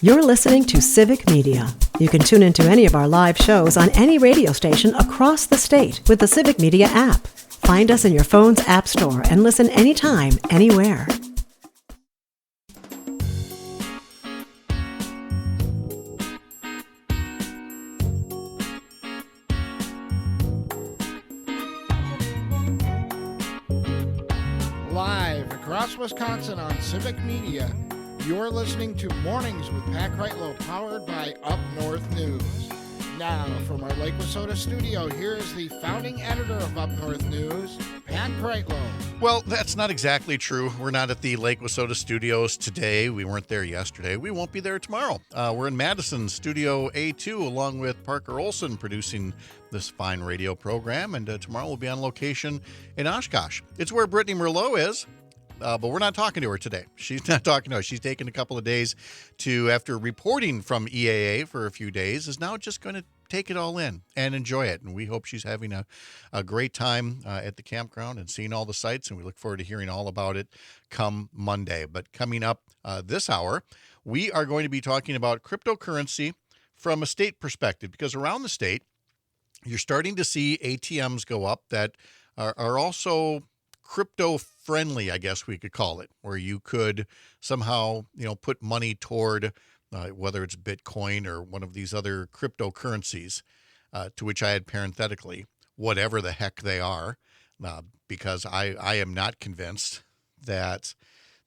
You're listening to Civic Media. You can tune into any of our live shows on any radio station across the state with the Civic Media app. Find us in your phone's app store and listen anytime, anywhere. Live across Wisconsin on Civic Media, you're listening to Mornings with Pat Kreitlow, powered by Up North News. Now, from our Lake Wissota studio, here is the founding editor of Up North News, Pat Kreitlow. Well, that's not exactly true. We're not at the Lake Wissota studios today. We weren't there yesterday. We won't be there tomorrow. We're in Madison, Studio A2, along with Parker Olson, producing this fine radio program. And tomorrow we'll be on location in Oshkosh. It's where Brittany Merlot is. But we're not talking to her today. She's not talking to us. She's taken a couple of days after reporting from EAA for a few days, is now just going to take it all in and enjoy it. And we hope she's having a great time at the campground and seeing all the sights. And we look forward to hearing all about it come Monday. But coming up this hour, we are going to be talking about cryptocurrency from a state perspective, because around the state, you're starting to see ATMs go up that are also crypto friendly, I guess we could call it, where you could somehow, put money toward whether it's Bitcoin or one of these other cryptocurrencies, to which I add parenthetically, whatever the heck they are, because I am not convinced that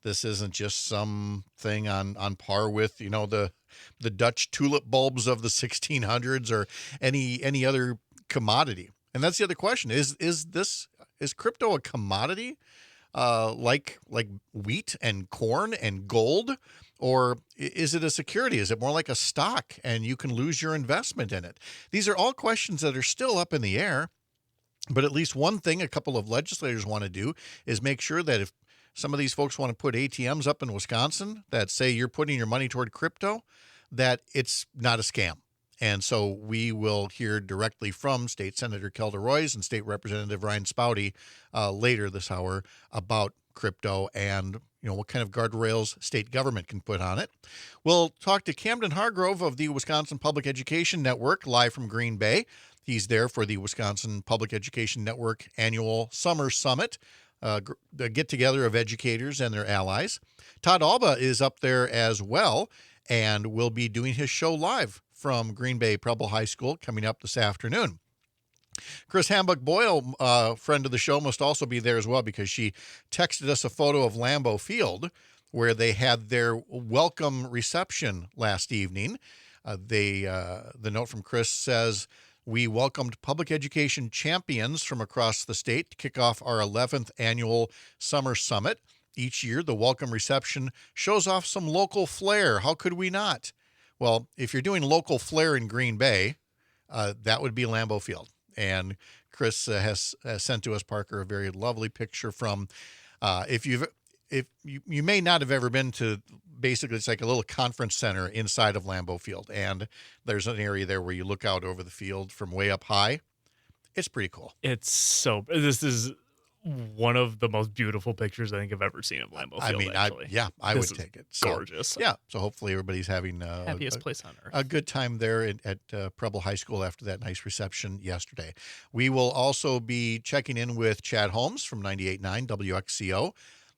this isn't just something on par with, the Dutch tulip bulbs of the 1600s or any other commodity. And that's the other question. Is crypto a commodity like wheat and corn and gold? Or is it a security? Is it more like a stock and you can lose your investment in it? These are all questions that are still up in the air. But at least one thing a couple of legislators want to do is make sure that if some of these folks want to put ATMs up in Wisconsin that say you're putting your money toward crypto, that it's not a scam. And so we will hear directly from State Senator Kelda Roys and State Representative Ryan Spouty later this hour about crypto and what kind of guardrails state government can put on it. We'll talk to Camden Hargrove of the Wisconsin Public Education Network live from Green Bay. He's there for the Wisconsin Public Education Network annual Summer Summit, the get-together of educators and their allies. Todd Alba is up there as well and will be doing his show live from Green Bay Preble High School coming up this afternoon. Chris Hambuck-Boyle, friend of the show, must also be there as well, because she texted us a photo of Lambeau Field where they had their welcome reception last evening. The note from Chris says, "We welcomed public education champions from across the state to kick off our 11th annual Summer Summit. Each year, the welcome reception shows off some local flair. How could we not?" Well, if you're doing local flair in Green Bay, that would be Lambeau Field. And Chris has sent to us, Parker, a very lovely picture from, if you may not have ever been to, basically it's like a little conference center inside of Lambeau Field. And there's an area there where you look out over the field from way up high. It's pretty cool. This is one of the most beautiful pictures I think I've ever seen of Lambeau Field. I would take it. So, gorgeous. Yeah. So hopefully everybody's having happiest place on earth. A good time there at Preble High School after that nice reception yesterday. We will also be checking in with Chad Holmes from 98.9 WXCO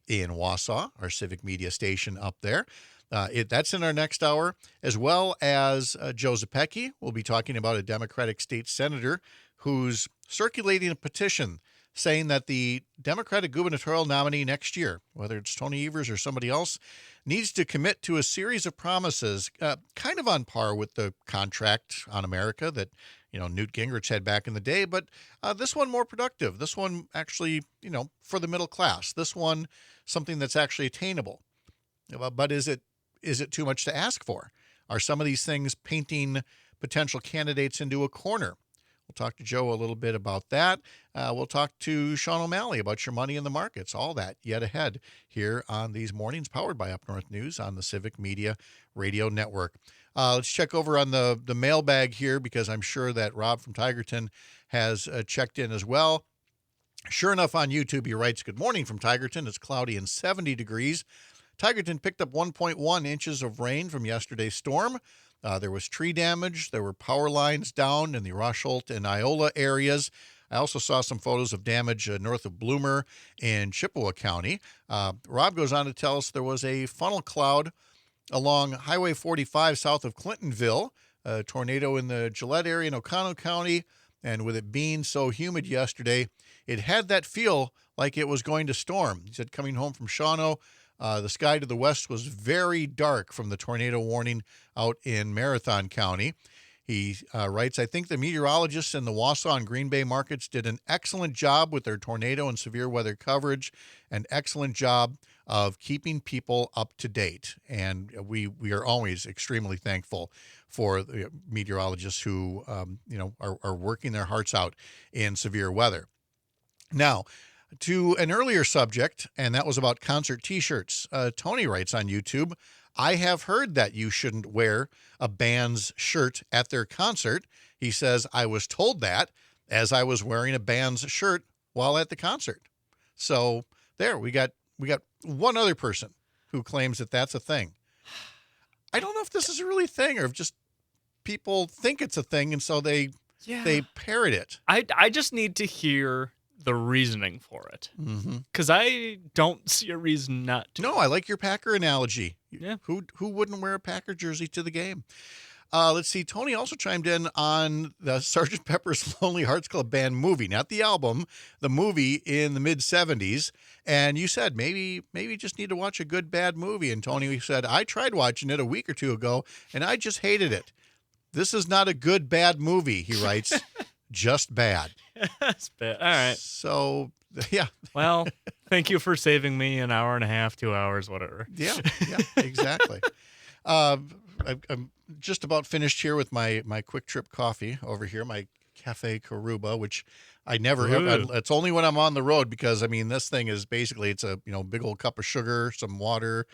in Wausau, our civic media station up there. That's in our next hour, as well as Joe Zepecki. We'll be talking about a Democratic state senator who's circulating a petition saying that the Democratic gubernatorial nominee next year, whether it's Tony Evers or somebody else, needs to commit to a series of promises, kind of on par with the contract on America that, Newt Gingrich had back in the day, but this one more productive. This one actually, for the middle class. This one, something that's actually attainable. But is it too much to ask for? Are some of these things painting potential candidates into a corner? We'll talk to Joe a little bit about that. We'll talk to Sean O'Malley about your money in the markets. All that yet ahead here on these mornings, powered by Up North News on the Civic Media Radio Network. Let's check over on the mailbag here, because I'm sure that Rob from Tigerton has checked in as well. Sure enough, on YouTube, he writes, "Good morning from Tigerton. It's cloudy and 70 degrees. Tigerton picked up 1.1 inches of rain from yesterday's storm. There was tree damage. There were power lines down in the Rosholt and Iola areas. I also saw some photos of damage north of Bloomer in Chippewa County. Rob goes on to tell us there was a funnel cloud along Highway 45 south of Clintonville, a tornado in the Gillette area in Oconto County, and with it being so humid yesterday, it had that feel like it was going to storm. He said coming home from Shawano, the sky to the west was very dark from the tornado warning out in Marathon County. He writes, I think the meteorologists in the Wausau and Green Bay markets did an excellent job with their tornado and severe weather coverage, an excellent job of keeping people up to date. And we are always extremely thankful for the meteorologists who, are working their hearts out in severe weather. Now, to an earlier subject, and that was about concert T-shirts. Tony writes on YouTube, I have heard that you shouldn't wear a band's shirt at their concert. He says, I was told that as I was wearing a band's shirt while at the concert. So there, we got one other person who claims that that's a thing. I don't know if this is a really thing or if just people think it's a thing, and so they parrot it. I just need to hear the reasoning for it, because I don't see a reason not to. No, I like your Packer analogy. Yeah. Who wouldn't wear a Packer jersey to the game? Let's see. Tony also chimed in on the Sgt. Pepper's Lonely Hearts Club Band movie, not the album, the movie in the mid-'70s. And you said maybe you just need to watch a good, bad movie. And Tony said, I tried watching it a week or two ago, and I just hated it. This is not a good, bad movie, he writes. Just bad. That's bad. All right. So, yeah. Well, thank you for saving me an hour and a half, 2 hours, whatever. Yeah, exactly. I'm just about finished here with my Quick Trip coffee over here, my Cafe Caruba, which I never have. It's only when I'm on the road because, I mean, this thing is basically, it's a big old cup of sugar, some water.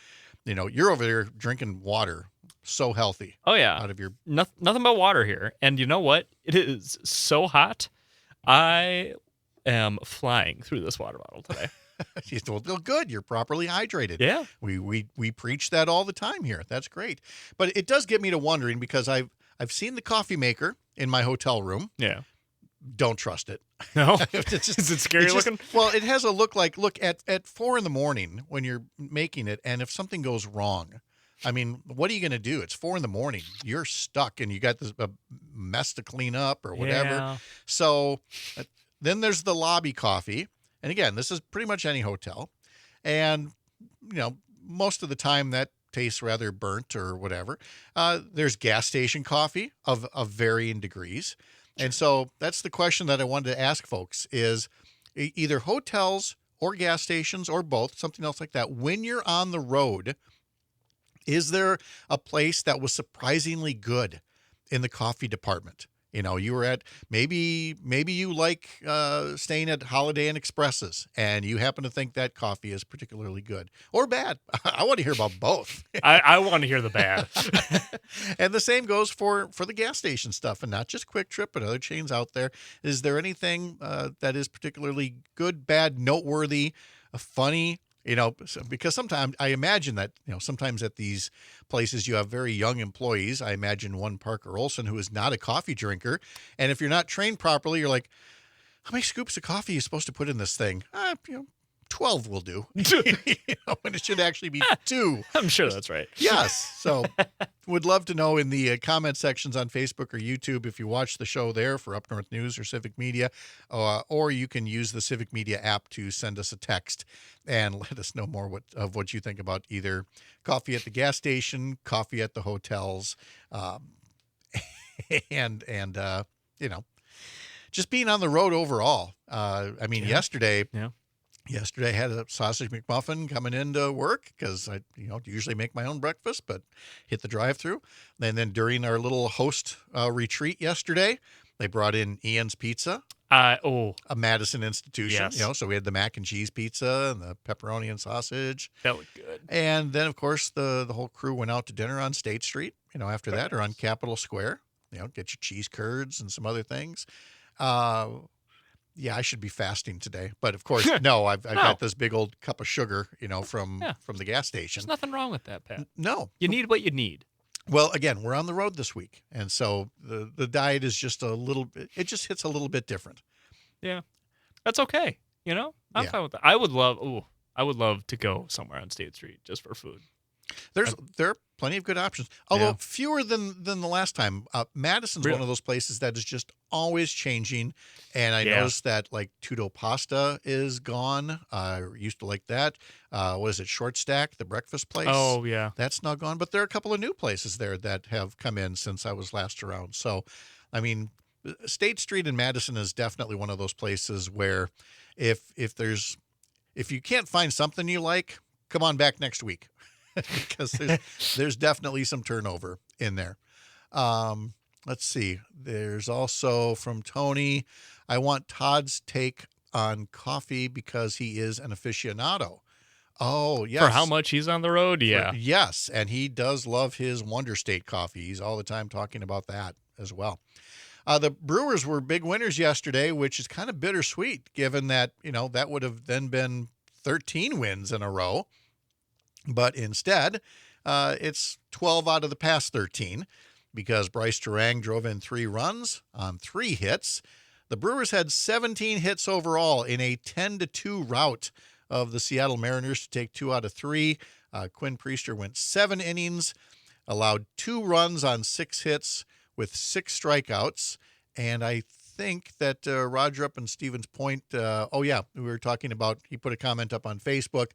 You're over there drinking water. So healthy. Oh, yeah. Out of your nothing but water here. And you know what? It is so hot. I am flying through this water bottle today. Well, good. You're properly hydrated. Yeah. We preach that all the time here. That's great. But it does get me to wondering because I've seen the coffee maker in my hotel room. Yeah. Don't trust it. No. Is it scary looking? Well, it has a look at 4 a.m. when you're making it, and if something goes wrong, I mean, what are you going to do? It's 4 a.m. You're stuck, and you got this mess to clean up or whatever. Yeah. So then there's the lobby coffee. And again, this is pretty much any hotel. And, most of the time that tastes rather burnt or whatever. There's gas station coffee of varying degrees. And so that's the question that I wanted to ask folks is either hotels or gas stations or both, something else like that. When you're on the road, is there a place that was surprisingly good in the coffee department? You were at, maybe you like staying at Holiday Inn Expresses, and you happen to think that coffee is particularly good or bad. I want to hear about both. I want to hear the bad. And the same goes for the gas station stuff, and not just Quick Trip, but other chains out there. Is there anything that is particularly good, bad, noteworthy, funny? Because sometimes I imagine that, sometimes at these places you have very young employees. I imagine one Parker Olson who is not a coffee drinker. And if you're not trained properly, you're like, how many scoops of coffee are you supposed to put in this thing? 12 will do. When it should actually be 2. I'm sure that's right. Yes. So would love to know in the comment sections on Facebook or YouTube if you watch the show there for Up North News or Civic Media, or you can use the Civic Media app to send us a text and let us know more of what you think about either coffee at the gas station, coffee at the hotels, and just being on the road overall. Yesterday. Yeah. Yesterday, I had a sausage McMuffin coming into work because I, usually make my own breakfast, but hit the drive-thru. And then during our little host retreat yesterday, they brought in Ian's Pizza, a Madison institution. Yes. So we had the mac and cheese pizza and the pepperoni and sausage. That looked good. And then, of course, the whole crew went out to dinner on State Street. After that, or on Capitol Square. Get your cheese curds and some other things. Yeah, I should be fasting today. But of course, no, I've got this big old cup of sugar, from the gas station. There's nothing wrong with that, Pat. No. You need what you need. Well, again, we're on the road this week. And so the diet is just it just hits a little bit different. Yeah. That's okay. I'm fine with that. I would love to go somewhere on State Street just for food. There are plenty of good options, although fewer than the last time. Madison's one of those places that is just always changing, and I noticed that like Tudo Pasta is gone. I used to like that. What is it, Short Stack, the breakfast place? Oh yeah, that's now gone. But there are a couple of new places there that have come in since I was last around. So, I mean, State Street in Madison is definitely one of those places where if you can't find something you like, come on back next week. Because there's definitely some turnover in there. Let's see. There's also from Tony, I want Todd's take on coffee because he is an aficionado. Oh, yes. For how much he's on the road? Yeah. Yes, and he does love his Wonder State coffee. He's all the time talking about that as well. The Brewers were big winners yesterday, which is kind of bittersweet given that, that would have then been 13 wins in a row. But instead, it's 12 out of the past 13 because Bryce Terang drove in 3 runs on 3 hits. The Brewers had 17 hits overall in a 10-2 rout of the Seattle Mariners to take 2 out of 3. Quinn Priester went 7 innings, allowed 2 runs on 6 hits with 6 strikeouts. And I think that Roger up in Stevens Point, we were talking about, he put a comment up on Facebook.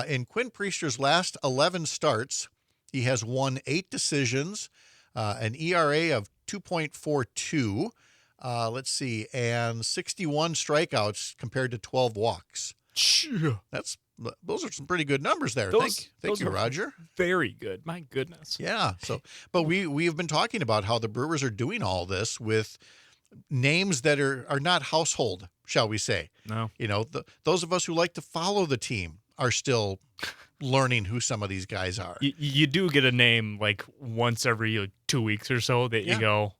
In Quinn Priester's last 11 starts, he has won 8 decisions, an ERA of 2.42, let's see, and 61 strikeouts compared to 12 walks. Those are some pretty good numbers there. Thank you, Roger. Very good. My goodness. Yeah. But we've been talking about how the Brewers are doing all this with names that are not household, shall we say? No. Those of us who like to follow the team are still learning who some of these guys are. You do get a name like once every 2 weeks or so that you go,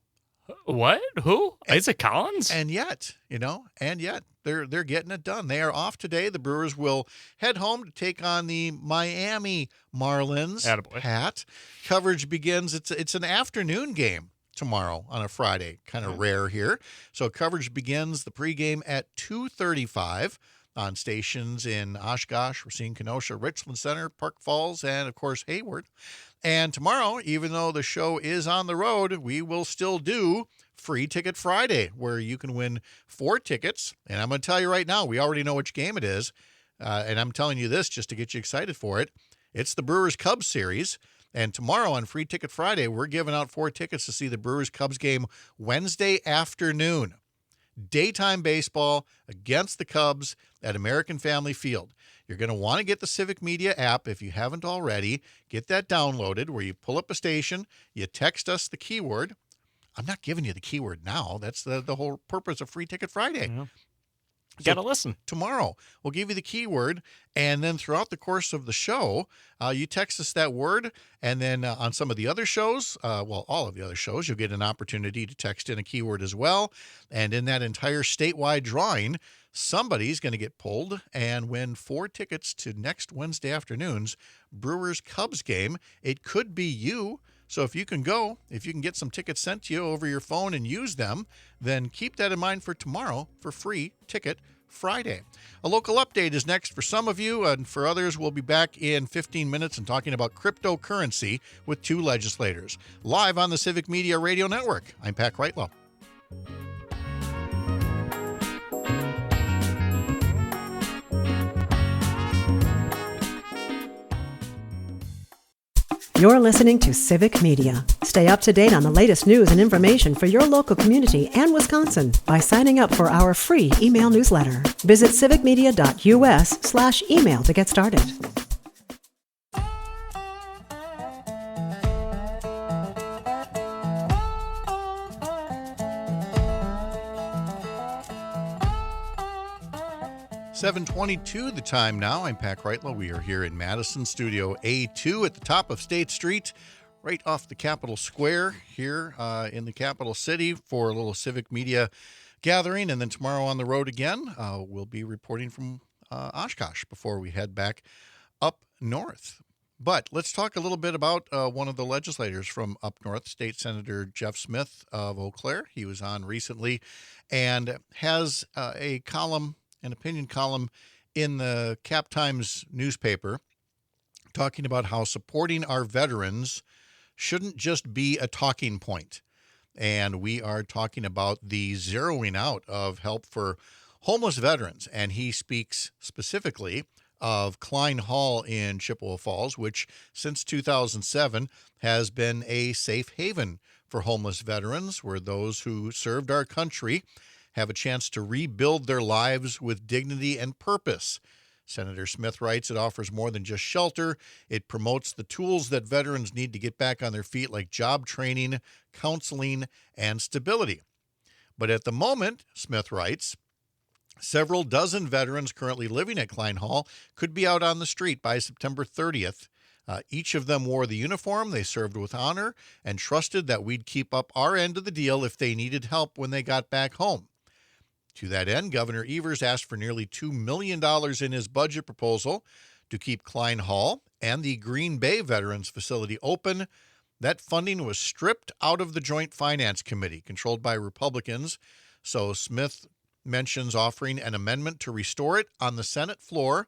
what? Who? Isaac Collins? And yet, they're getting it done. They are off today. The Brewers will head home to take on the Miami Marlins. Attaboy. Pat. Coverage begins. It's an afternoon game tomorrow on a Friday. Kind of rare here. So coverage begins the pregame at 2:35. On stations in Oshkosh, Racine, Kenosha, Richland Center, Park Falls, and, of course, Hayward. And tomorrow, even though the show is on the road, we will still do Free Ticket Friday, where you can win 4 tickets. And I'm going to tell you right now, we already know which game it is. And I'm telling you this just to get you excited for it. It's the Brewers-Cubs series. And tomorrow on Free Ticket Friday, we're giving out 4 tickets to see the Brewers-Cubs game Wednesday afternoon. Daytime baseball against the Cubs at American Family Field. You're going to want to get the Civic Media app if you haven't already. Get that downloaded where you pull up a station, you text us the keyword. I'm not giving you the keyword now. That's the whole purpose of Free Ticket Friday. Yeah. Got to listen. Tomorrow, we'll give you the keyword, and then throughout the course of the show, you text us that word, and then on some of the other shows, all of the other shows, you'll get an opportunity to text in a keyword as well. And in that entire statewide drawing, somebody's going to get pulled and win 4 tickets to next Wednesday afternoon's Brewers-Cubs game. It could be you. So if you can get some tickets sent to you over your phone and use them, then keep that in mind for tomorrow for Free Ticket Friday. A local update is next for some of you, and for others, we'll be back in 15 minutes and talking about cryptocurrency with 2 legislators. Live on the Civic Media Radio Network, I'm Pat Kreitlow. You're listening to Civic Media. Stay up to date on the latest news and information for your local community and Wisconsin by signing up for our free email newsletter. Visit civicmedia.us/email to get started. $7:22 the time now. I'm Pat Kreitlow. We are here in Madison, Studio A2 at the top of State Street, right off the Capitol Square here in the capital city for a little Civic Media gathering, and then tomorrow on the road again. We'll be reporting from Oshkosh before we head back up north. But let's talk a little bit about one of the legislators from up north, State Senator Jeff Smith of Eau Claire. He was on recently and has a column, an opinion column in the Cap Times newspaper talking about how supporting our veterans shouldn't just be a talking point. And we are talking about the zeroing out of help for homeless veterans. And he speaks specifically of Klein Hall in Chippewa Falls, which since 2007 has been a safe haven for homeless veterans, where those who served our country have a chance to rebuild their lives with dignity and purpose. Senator Smith writes it offers more than just shelter. It promotes the tools that veterans need to get back on their feet, like job training, counseling, and stability. But at the moment, Smith writes, several dozen veterans currently living at Klein Hall could be out on the street by September 30th. Each of them wore the uniform, they served with honor, and trusted that we'd keep up our end of the deal if they needed help when they got back home. To that end, Governor Evers asked for nearly $2 million in his budget proposal to keep Klein Hall and the Green Bay Veterans Facility open. That funding was stripped out of the Joint Finance Committee, controlled by Republicans, so Smith mentions offering an amendment to restore it on the Senate floor,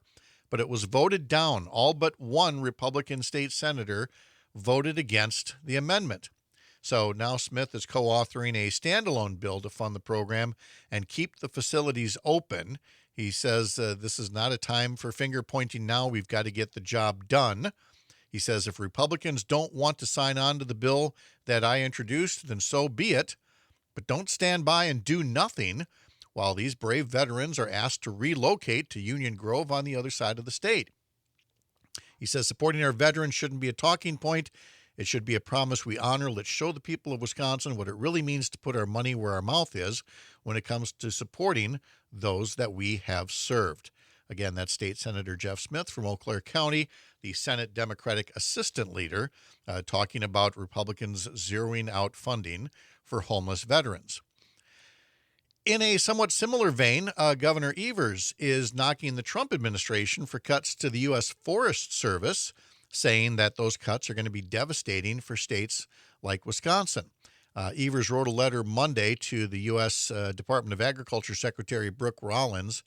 but it was voted down. All but one Republican state senator voted against the amendment. So now Smith is co-authoring a standalone bill to fund the program and keep the facilities open. He says this is not a time for finger pointing now. We've got to get the job done. He says if Republicans don't want to sign on to the bill that I introduced, then so be it. But don't stand by and do nothing while these brave veterans are asked to relocate to Union Grove on the other side of the state. He says supporting our veterans shouldn't be a talking point. It should be a promise we honor. Let's show the people of Wisconsin what it really means to put our money where our mouth is when it comes to supporting those that we have served. Again, that's State Senator Jeff Smith from Eau Claire County, the Senate Democratic Assistant Leader, talking about Republicans zeroing out funding for homeless veterans. In a somewhat similar vein, Governor Evers is knocking the Trump administration for cuts to the U.S. Forest Service, saying that those cuts are going to be devastating for states like Wisconsin. Evers wrote a letter Monday to the U.S. Department of Agriculture Secretary Brooke Rollins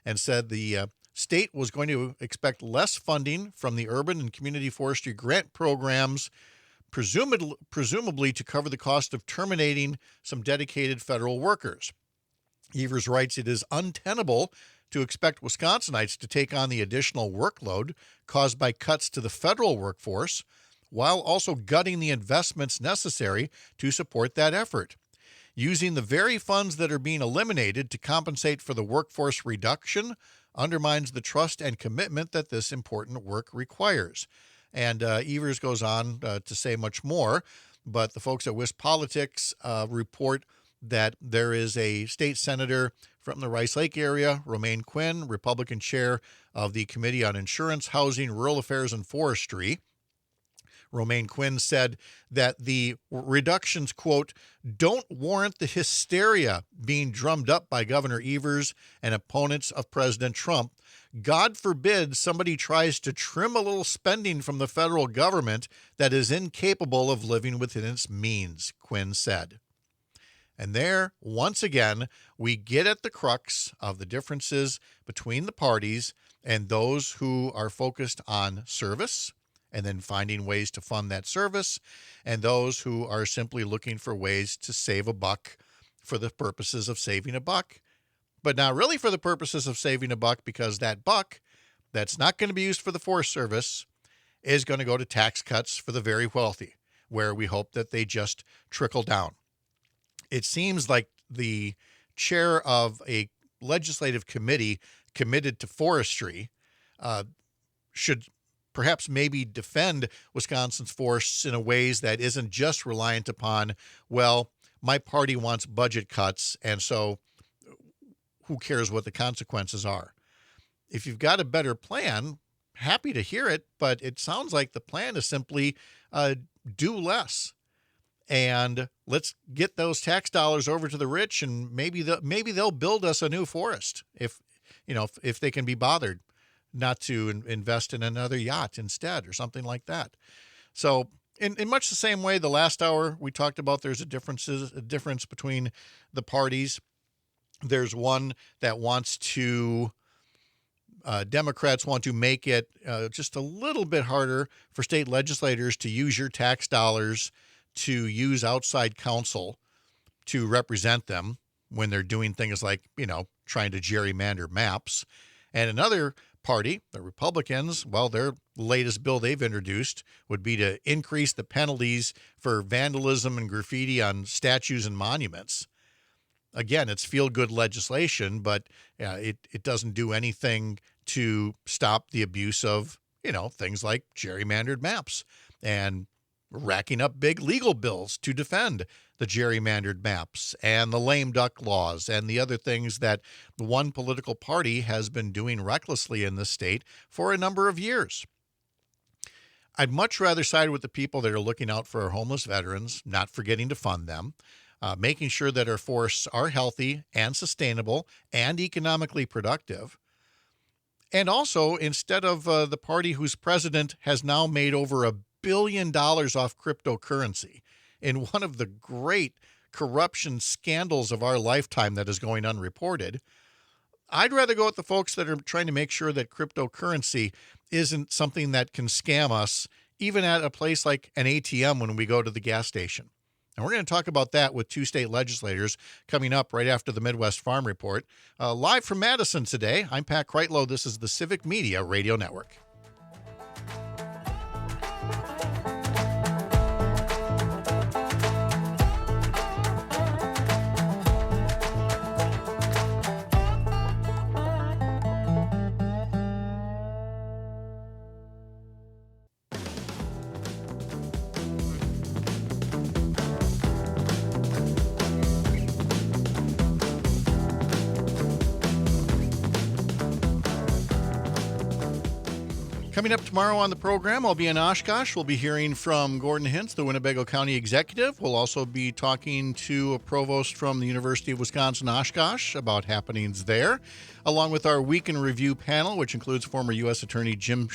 and said the state was going to expect less funding from the urban and community forestry grant programs, presumably to cover the cost of terminating some dedicated federal workers. Evers writes it is untenable to expect Wisconsinites to take on the additional workload caused by cuts to the federal workforce, while also gutting the investments necessary to support that effort. Using the very funds that are being eliminated to compensate for the workforce reduction undermines the trust and commitment that this important work requires. And Evers goes on to say much more, but the folks at Wisp Politics report that there is a state senator from the Rice Lake area, Romaine Quinn, Republican chair of the Committee on Insurance, Housing, Rural Affairs, and Forestry. Romaine Quinn said that the reductions, quote, don't warrant the hysteria being drummed up by Governor Evers and opponents of President Trump. God forbid somebody tries to trim a little spending from the federal government that is incapable of living within its means, Quinn said. And there, once again, we get at the crux of the differences between the parties and those who are focused on service and then finding ways to fund that service, and those who are simply looking for ways to save a buck for the purposes of saving a buck, but not really for the purposes of saving a buck, because that buck that's not going to be used for the Forest Service is going to go to tax cuts for the very wealthy, where we hope that they just trickle down. It seems like the chair of a legislative committee committed to forestry should perhaps maybe defend Wisconsin's forests in a ways that isn't just reliant upon, well, my party wants budget cuts, and so who cares what the consequences are. If you've got a better plan, happy to hear it, but it sounds like the plan is simply do less. and let's get those tax dollars over to the rich, and maybe they'll build us a new forest if they can be bothered not to invest in another yacht instead or something like that. So in much the same way, the last hour we talked about there's a difference between the parties. There's one that wants to Democrats want to make it just a little bit harder for state legislators to use your tax dollars to use outside counsel to represent them when they're doing things like, trying to gerrymander maps. And another party, the Republicans, well, their latest bill they've introduced would be to increase the penalties for vandalism and graffiti on statues and monuments. Again, it's feel-good legislation, but it doesn't do anything to stop the abuse of, things like gerrymandered maps and racking up big legal bills to defend the gerrymandered maps and the lame duck laws and the other things that one political party has been doing recklessly in this state for a number of years. I'd much rather side with the people that are looking out for our homeless veterans, not forgetting to fund them, making sure that our forests are healthy and sustainable and economically productive. And also, instead of the party whose president has now made over $1 billion off cryptocurrency in one of the great corruption scandals of our lifetime that is going unreported, I'd rather go with the folks that are trying to make sure that cryptocurrency isn't something that can scam us, even at a place like an ATM when we go to the gas station. And we're going to talk about that with two state legislators coming up right after the Midwest Farm Report. Live from Madison today, I'm Pat Kreitlow. This is the Civic Media Radio Network. Coming up tomorrow on the program, I'll be in Oshkosh. We'll be hearing from Gordon Hintz, the Winnebago County Executive. We'll also be talking to a provost from the University of Wisconsin-Oshkosh about happenings there, along with our Week in Review panel, which includes former U.S. Attorney Jim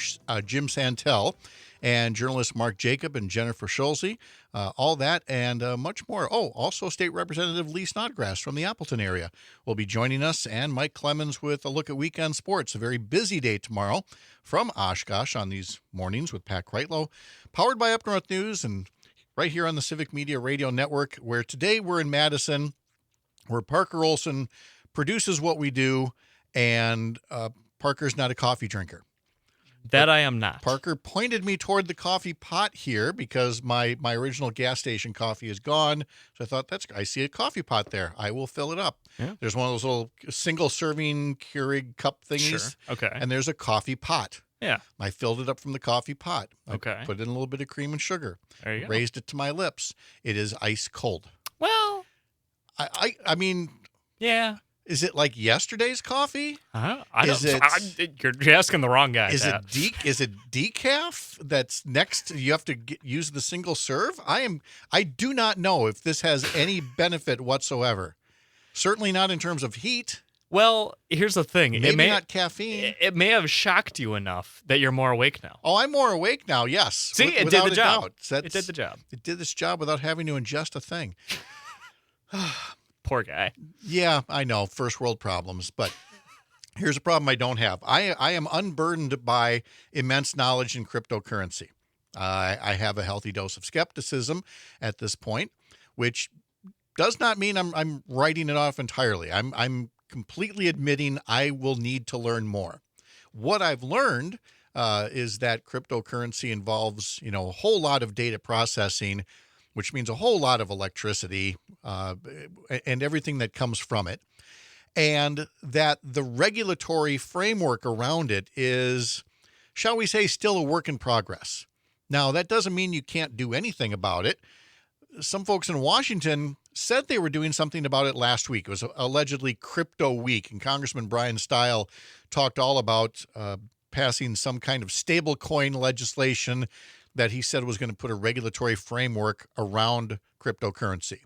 Santel and journalists Mark Jacob and Jennifer Schulze. All that and much more. Oh, also State Representative Lee Snodgrass from the Appleton area will be joining us, and Mike Clemens with a look at weekend sports. A very busy day tomorrow from Oshkosh on these mornings with Pat Kreitlow, powered by Up North News and right here on the Civic Media Radio Network, where today we're in Madison, where Parker Olson produces what we do, and Parker's not a coffee drinker. That I am not. Parker pointed me toward the coffee pot here because my original gas station coffee is gone. So I thought, I see a coffee pot there. I will fill it up. Yeah. There's one of those little single-serving Keurig cup thingies. Sure. Okay. And there's a coffee pot. Yeah. I filled it up from the coffee pot. Okay. I put in a little bit of cream and sugar. There you go. Raised it to my lips. It is ice cold. Well. I mean. Yeah. Is it like yesterday's coffee? You're asking the wrong guy. Is it decaf that's next? You have to use the single serve? I do not know if this has any benefit whatsoever. Certainly not in terms of heat. Well, here's the thing. Maybe not caffeine. It may have shocked you enough that you're more awake now. Oh, I'm more awake now, yes. See, it did the job. It did the job. It did this job without having to ingest a thing. Poor guy. Yeah, I know. First world problems. But here's a problem I don't have. I am unburdened by immense knowledge in cryptocurrency. I have a healthy dose of skepticism at this point, which does not mean I'm writing it off entirely. I'm completely admitting I will need to learn more. What I've learned is that cryptocurrency involves, a whole lot of data processing, which means a whole lot of electricity and everything that comes from it, and that the regulatory framework around it is, shall we say, still a work in progress. Now, that doesn't mean you can't do anything about it. Some folks in Washington said they were doing something about it last week. It was allegedly Crypto Week, and Congressman Brian Stile talked all about passing some kind of stablecoin legislation that he said was going to put a regulatory framework around cryptocurrency.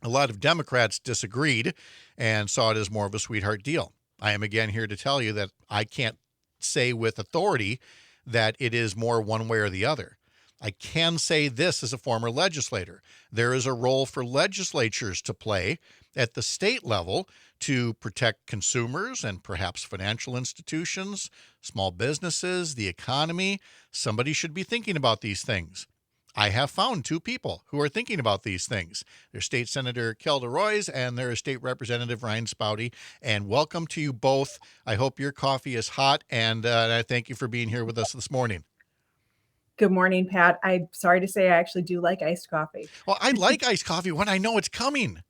A lot of Democrats disagreed and saw it as more of a sweetheart deal. I am again here to tell you that I can't say with authority that it is more one way or the other. I can say this as a former legislator. There is a role for legislatures to play at the state level to protect consumers and perhaps financial institutions, small businesses, the economy. Somebody should be thinking about these things. I have found two people who are thinking about these things. There's State Senator Kelda Roys and there is State Representative Ryan Spouty. And welcome to you both. I hope your coffee is hot, and I thank you for being here with us this morning. Good morning, Pat. I'm sorry to say I actually do like iced coffee. Well, I like iced coffee when I know it's coming.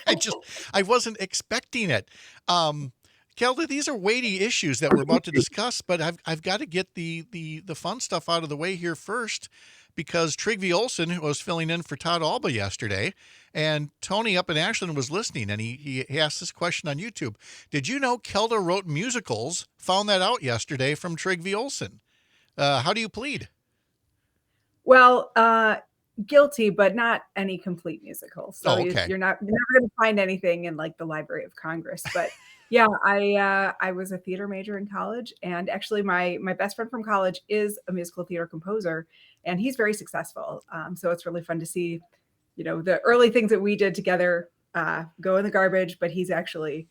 I wasn't expecting it. Kelda, these are weighty issues that we're about to discuss, but I've got to get the fun stuff out of the way here first, because Trygve Olsen, who was filling in for Todd Alba yesterday, and Tony up in Ashland was listening, and he asked this question on YouTube. Did you know Kelda wrote musicals? Found that out yesterday from Trygve Olsen. How do you plead? Well, guilty, but not any complete musical. So okay. you're never going to find anything in like the Library of Congress. But yeah, I was a theater major in college, and actually my best friend from college is a musical theater composer, and he's very successful. So it's really fun to see, the early things that we did together go in the garbage, but he's actually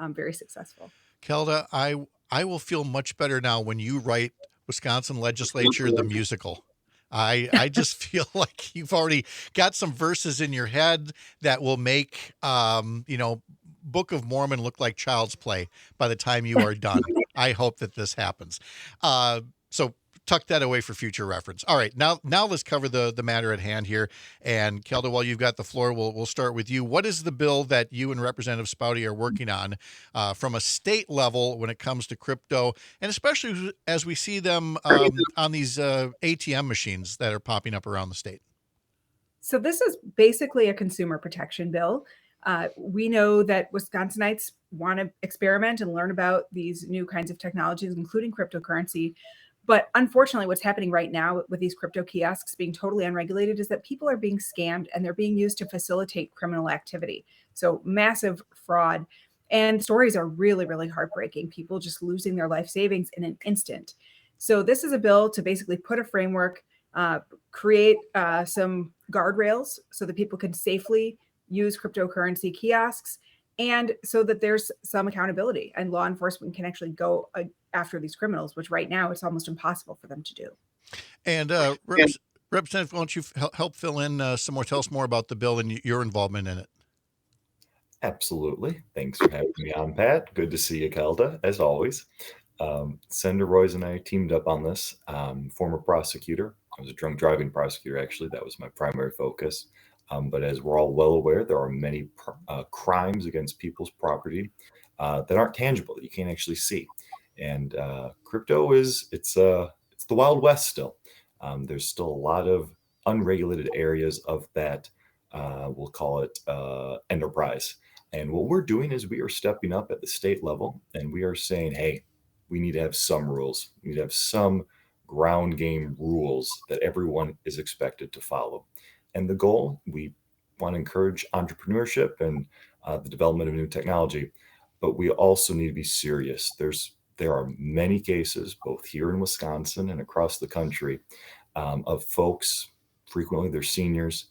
very successful. Kelda, I will feel much better now when you write Wisconsin Legislature, the musical. I just feel like you've already got some verses in your head that will make, Book of Mormon look like child's play by the time you are done. I hope that this happens. So tuck that away for future reference. All right, now let's cover the matter at hand here. And Kelda, while you've got the floor, we'll start with you. What is the bill that you and Representative Spouty are working on from a state level when it comes to crypto, and especially as we see them on these ATM machines that are popping up around the state? So this is basically a consumer protection bill. We know that Wisconsinites want to experiment and learn about these new kinds of technologies, including cryptocurrency. But unfortunately, what's happening right now with these crypto kiosks being totally unregulated is that people are being scammed and they're being used to facilitate criminal activity. So massive fraud. And stories are really, really heartbreaking. People just losing their life savings in an instant. So this is a bill to basically put a framework, create some guardrails so that people can safely use cryptocurrency kiosks, and so that there's some accountability and law enforcement can actually go after these criminals, which right now it's almost impossible for them to do. And Representative, why don't you help fill in tell us more about the bill and your involvement in it? Absolutely. Thanks for having me on, Pat. Good to see you, Kelda, as always. Senator Roys and I teamed up on this. Former prosecutor. I was a drunk driving prosecutor, actually. That was my primary focus. But as we're all well aware, there are many crimes against people's property that aren't tangible, that you can't actually see. And crypto it's the Wild West still. There's still a lot of unregulated areas of that, we'll call it enterprise. And what we're doing is we are stepping up at the state level and we are saying, hey, we need to have some rules. We need to have some ground game rules that everyone is expected to follow. And the goal, we want to encourage entrepreneurship and the development of new technology, but we also need to be serious. There are many cases, both here in Wisconsin and across the country, of folks, frequently they're seniors,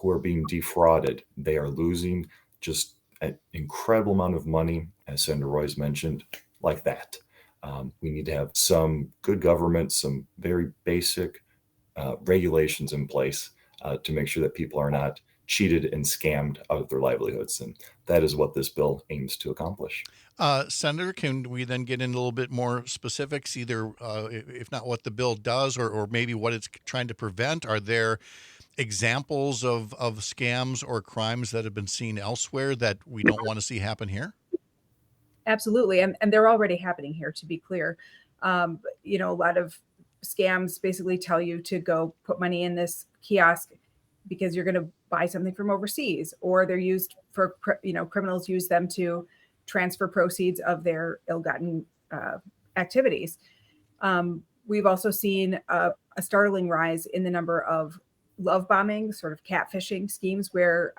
who are being defrauded. They are losing just an incredible amount of money, as Senator Roy's mentioned, like that. We need to have some good government, some very basic regulations in place to make sure that people are not cheated and scammed out of their livelihoods. And that is what this bill aims to accomplish. Senator, can we then get into a little bit more specifics, either if not what the bill does or maybe what it's trying to prevent? Are there examples of scams or crimes that have been seen elsewhere that we don't want to see happen here? Absolutely. And they're already happening here, to be clear. A lot of scams basically tell you to go put money in this kiosk because you're going to buy something from overseas, or they're used for, criminals use them to transfer proceeds of their ill-gotten activities. We've also seen a startling rise in the number of love bombing, sort of catfishing schemes, where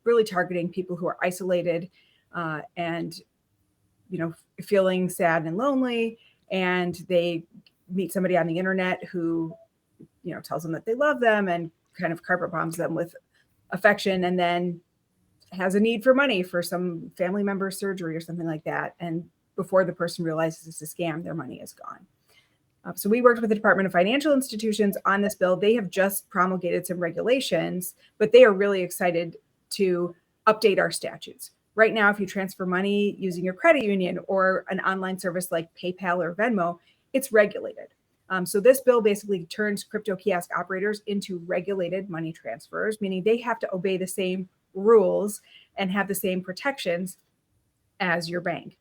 really targeting people who are isolated and feeling sad and lonely, and they meet somebody on the internet who tells them that they love them and kind of carpet bombs them with affection, and then has a need for money for some family member's surgery or something like that. And before the person realizes it's a scam, their money is gone. So we worked with the Department of Financial Institutions on this bill. They have just promulgated some regulations, but they are really excited to update our statutes. Right now, if you transfer money using your credit union or an online service like PayPal or Venmo, it's regulated. So this bill basically turns crypto kiosk operators into regulated money transfers, meaning they have to obey the same rules and have the same protections as your bank.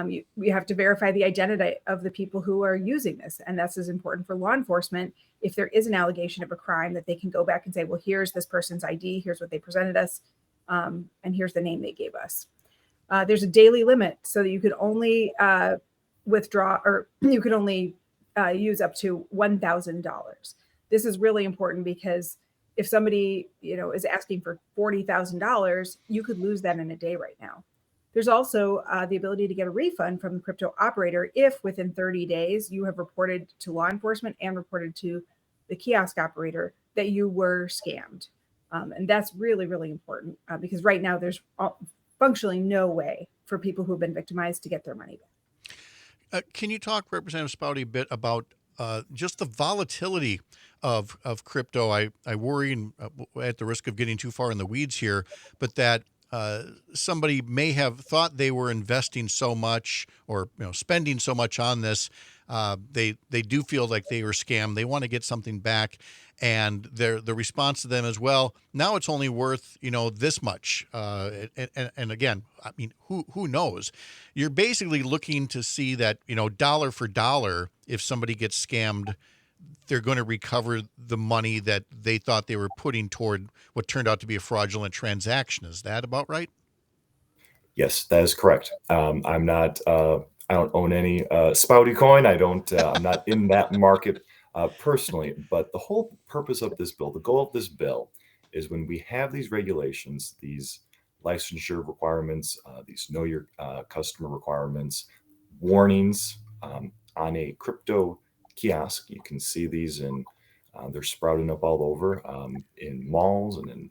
You have to verify the identity of the people who are using this. And that's as important for law enforcement. If there is an allegation of a crime, that they can go back and say, well, here's this person's ID, here's what they presented us, and here's the name they gave us. There's a daily limit so that you could only withdraw, or you could only use up to $1,000. This is really important because if somebody, is asking for $40,000, you could lose that in a day right now. There's also the ability to get a refund from the crypto operator if within 30 days you have reported to law enforcement and reported to the kiosk operator that you were scammed. And that's really, really important because right now there's functionally no way for people who have been victimized to get their money back. Can you talk, Representative Spouty, a bit about just the volatility of crypto? I worry, and at the risk of getting too far in the weeds here, but that somebody may have thought they were investing so much or spending so much on this, they do feel like they were scammed. They want to get something back, and the response to them is, well, now it's only worth this much. And again, I mean, who knows? You're basically looking to see that dollar for dollar, if somebody gets scammed, they're going to recover the money that they thought they were putting toward what turned out to be a fraudulent transaction. Is that about right? Yes, that is correct. I'm not. I don't own any Spouty coin. I don't. I'm not in that market personally. But the whole purpose of this bill, the goal of this bill, is when we have these regulations, these licensure requirements, these know your customer requirements, warnings on a crypto kiosk. You can see these in. They're sprouting up all over in malls and in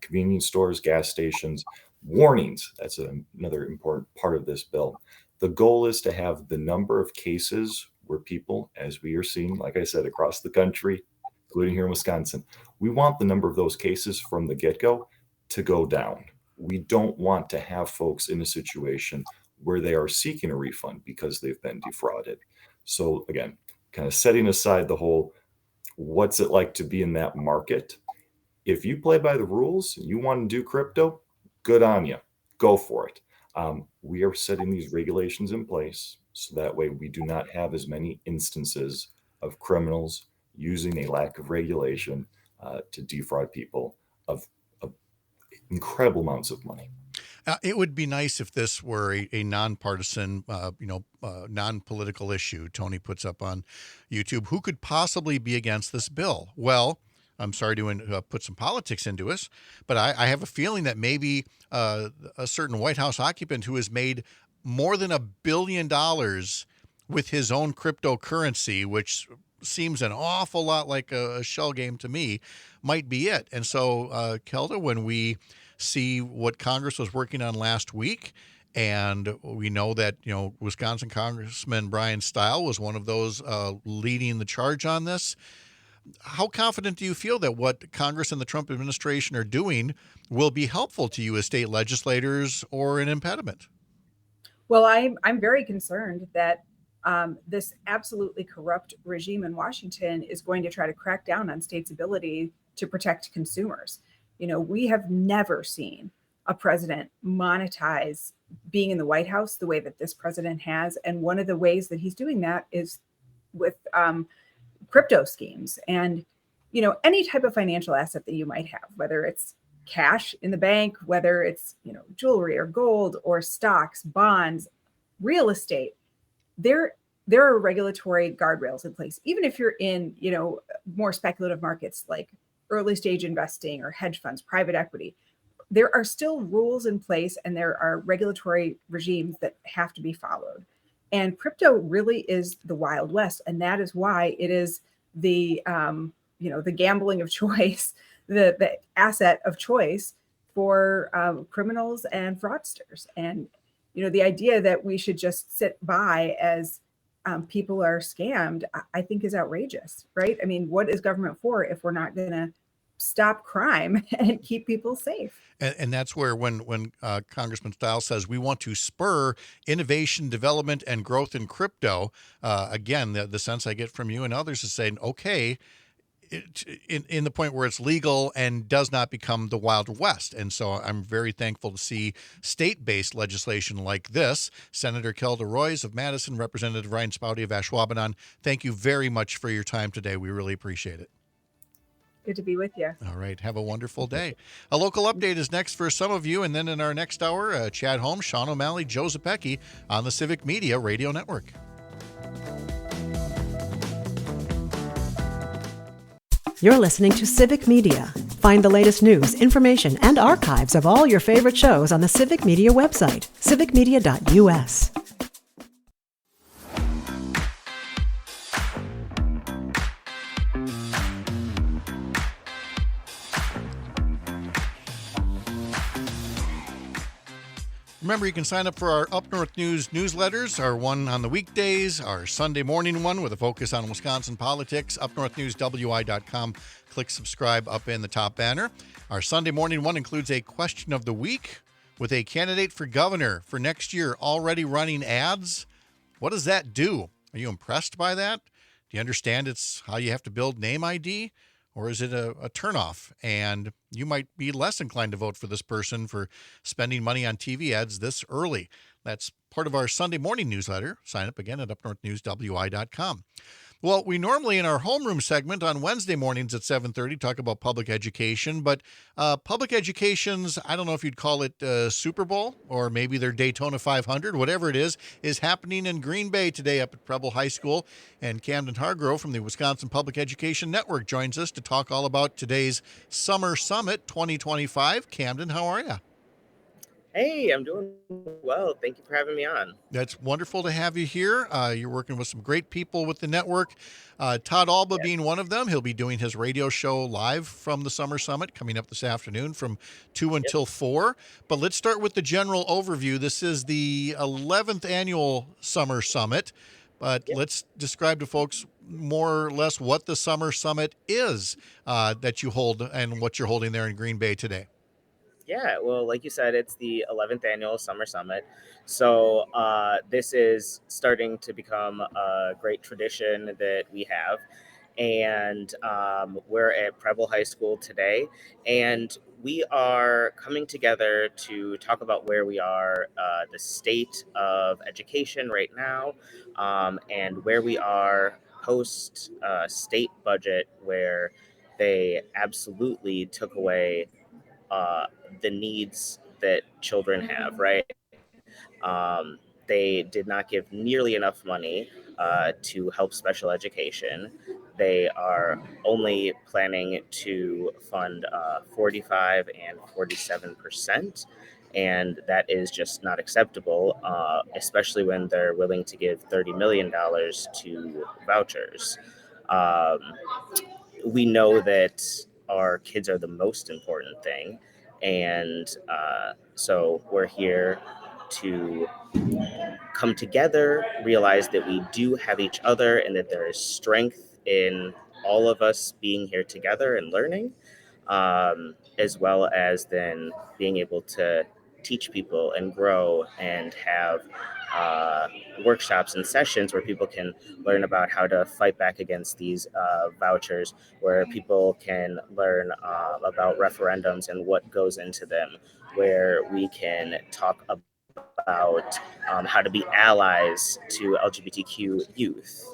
convenience stores, gas stations. Warnings. That's another important part of this bill. The goal is to have the number of cases where people, as we are seeing, like I said, across the country, including here in Wisconsin, we want the number of those cases from the get-go to go down. We don't want to have folks in a situation where they are seeking a refund because they've been defrauded. So again, kind of setting aside the whole, what's it like to be in that market? If you play by the rules and you want to do crypto, good on you. Go for it. We are setting these regulations in place so that way we do not have as many instances of criminals using a lack of regulation to defraud people of incredible amounts of money. It would be nice if this were a nonpartisan, non-political issue. Tony puts up on YouTube, who could possibly be against this bill? Well, I'm sorry to put some politics into us, but I have a feeling that maybe a certain White House occupant who has made more than $1 billion with his own cryptocurrency, which seems an awful lot like a shell game to me, might be it. And so, Kelda, when we see what Congress was working on last week, and we know that Wisconsin Congressman Brian Stile was one of those leading the charge on this. How confident do you feel that what Congress and the Trump administration are doing will be helpful to you as state legislators or an impediment? Well, I'm very concerned that this absolutely corrupt regime in Washington is going to try to crack down on states' ability to protect consumers. We have never seen a president monetize being in the White House the way that this president has. And one of the ways that he's doing that is with crypto schemes and, any type of financial asset that you might have, whether it's cash in the bank, whether it's, jewelry or gold or stocks, bonds, real estate. There there are regulatory guardrails in place. Even if you're in, more speculative markets like early stage investing or hedge funds, private equity, there are still rules in place and there are regulatory regimes that have to be followed. And crypto really is the Wild West. And that is why it is the, the gambling of choice, the asset of choice for criminals and fraudsters. And, the idea that we should just sit by as people are scammed, I think is outrageous, right? I mean, what is government for if we're not going to stop crime and keep people safe? And that's where when Congressman Stiles says we want to spur innovation, development, and growth in crypto, again, the sense I get from you and others is saying, okay, in the point where it's legal and does not become the Wild West. And so I'm very thankful to see state-based legislation like this. Senator Kelda Roys of Madison, Representative Ryan Spouty of Ashwaubenon, thank you very much for your time today. We really appreciate it. Good to be with you. All right. Have a wonderful day. A local update is next for some of you. And then in our next hour, Chad Holmes, Sean O'Malley, Joe Zepecki on the Civic Media Radio Network. You're listening to Civic Media. Find the latest news, information, and archives of all your favorite shows on the Civic Media website, civicmedia.us. Remember, you can sign up for our Up North News newsletters, our one on the weekdays, our Sunday morning one with a focus on Wisconsin politics, upnorthnewswi.com. Click subscribe up in the top banner. Our Sunday morning one includes a question of the week with a candidate for governor for next year already running ads. What does that do? Are you impressed by that? Do you understand it's how you have to build name ID? Or is it a turnoff? And you might be less inclined to vote for this person for spending money on TV ads this early. That's part of our Sunday morning newsletter. Sign up again at upnorthnewswi.com. Well, we normally in our homeroom segment on Wednesday mornings at 7:30 talk about public education, but public education's, I don't know if you'd call it Super Bowl or maybe their Daytona 500, whatever it is happening in Green Bay today up at Preble High School. And Camden Hargrove from the Wisconsin Public Education Network joins us to talk all about today's Summer Summit 2025. Camden, how are you? Hey, I'm doing well. Thank you for having me on. That's wonderful to have you here. You're working with some great people with the network. Todd Alba being one of them. He'll be doing his radio show live from the Summer Summit coming up this afternoon from 2 until 4. But let's start with the general overview. This is the 11th annual Summer Summit. But let's describe to folks more or less what the Summer Summit is that you hold and what you're holding there in Green Bay today. Yeah, well, like you said, it's the 11th annual Summer Summit. So this is starting to become a great tradition that we have. And we're at Preble High School today. And we are coming together to talk about where we are, the state of education right now, and where we are post state budget, where they absolutely took away the needs that children have, right? They did not give nearly enough money to help special education. They are only planning to fund 45 and 47%, and that is just not acceptable, especially when they're willing to give $30 million to vouchers. We know that our kids are the most important thing. And so we're here to come together, realize that we do have each other and that there is strength in all of us being here together and learning, as well as then being able to teach people and grow and have workshops and sessions where people can learn about how to fight back against these vouchers, where people can learn about referendums and what goes into them, where we can talk about how to be allies to LGBTQ youth.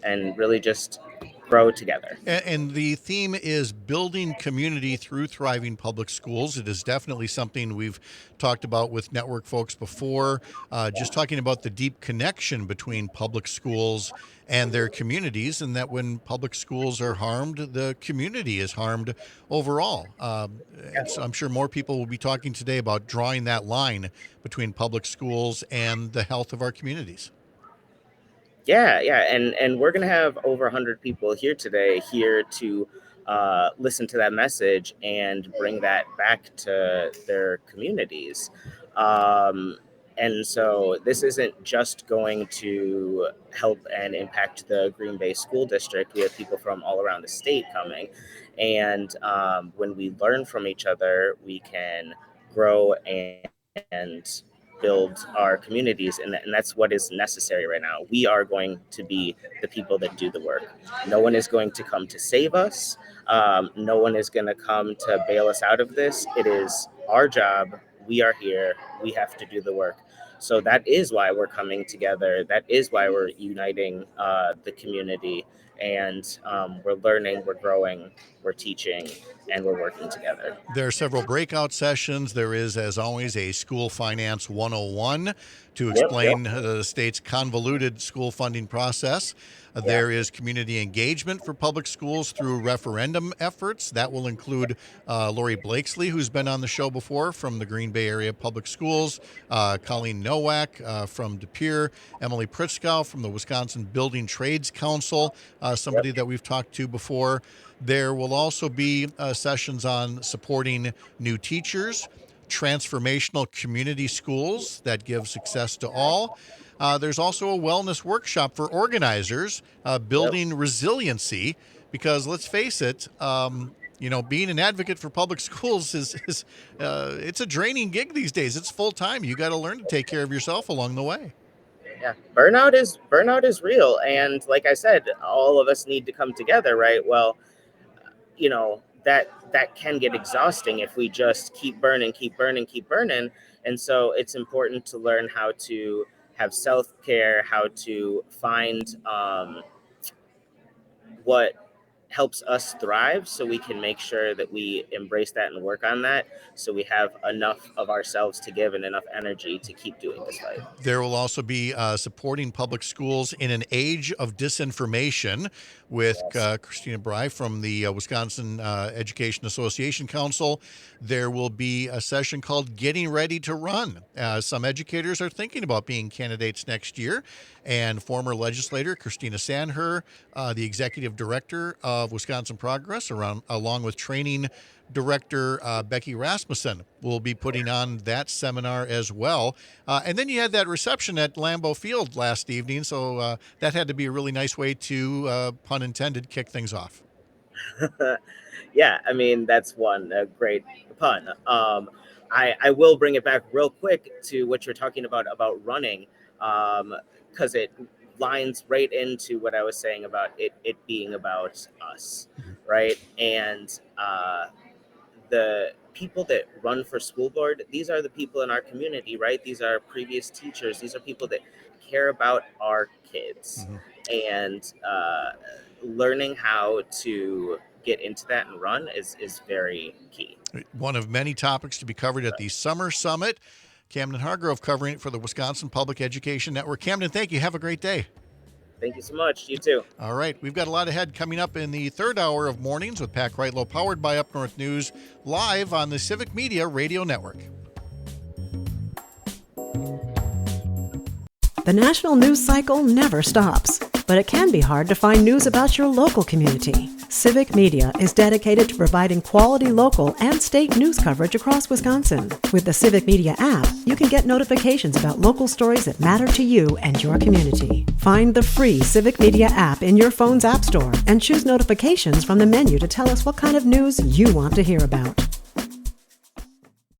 And really just grow together. And the theme is building community through thriving public schools. It is definitely something we've talked about with network folks before, just talking about the deep connection between public schools and their communities, and that when public schools are harmed, the community is harmed overall. So I'm sure more people will be talking today about drawing that line between public schools and the health of our communities. Yeah, and we're gonna have over 100 people here today to listen to that message and bring that back to their communities. And so this isn't just going to help and impact the Green Bay School District. We have people from all around the state coming, and when we learn from each other, we can grow and build our communities, and that's what is necessary right now. We are going to be the people that do the work. No one is going to come to save us. No one is going to come to bail us out of this. It is our job. We are here. We have to do the work. So that is why we're coming together. That is why we're uniting the community, and we're learning, we're growing, we're teaching, and we're working together. There are several breakout sessions. There is, as always, a School Finance 101 to explain the state's convoluted school funding process. There is community engagement for public schools through referendum efforts. That will include Lori Blakesley, who's been on the show before from the Green Bay Area Public Schools, Colleen Nowak from De Pere, Emily Pritzkow from the Wisconsin Building Trades Council, somebody that we've talked to before. There will also be sessions on supporting new teachers, transformational community schools that give success to all. There's also a wellness workshop for organizers, building resiliency, because let's face it, being an advocate for public schools is it's a draining gig these days. It's full time. You got to learn to take care of yourself along the way. Yeah, burnout is real, and like I said, all of us need to come together, right? Well, that can get exhausting if we just keep burning. And so it's important to learn how to have self-care, how to find what helps us thrive, so we can make sure that we embrace that and work on that, so we have enough of ourselves to give and enough energy to keep doing this fight. There will also be supporting public schools in an age of disinformation with Christina Bry from the Wisconsin Education Association Council. There will be a session called Getting Ready to Run. Some educators are thinking about being candidates next year, and former legislator Christina Sandher, the executive director of Wisconsin Progress, along with training director Becky Rasmussen, will be putting on that seminar as well. And then you had that reception at Lambeau Field last evening, so that had to be a really nice way to, pun intended, kick things off. Yeah, I mean, that's a great pun. I will bring it back real quick to what you're talking about running, because it lines right into what I was saying about it being about us, right? And the people that run for school board, these are the people in our community, right? These are previous teachers. These are people that care about our kids. And learning how to get into that and run is very key. One of many topics to be covered at the Summer Summit. Camden Hargrove covering it for the Wisconsin Public Education Network. Camden, thank you. Have a great day. Thank you so much. You too. All right. We've got a lot ahead coming up in the third hour of Mornings with Pat Kreitlow, powered by Up North News, live on the Civic Media Radio Network. The national news cycle never stops, but it can be hard to find news about your local community. Civic Media is dedicated to providing quality local and state news coverage across Wisconsin. With the Civic Media app, you can get notifications about local stories that matter to you and your community. Find the free Civic Media app in your phone's app store and choose notifications from the menu to tell us what kind of news you want to hear about.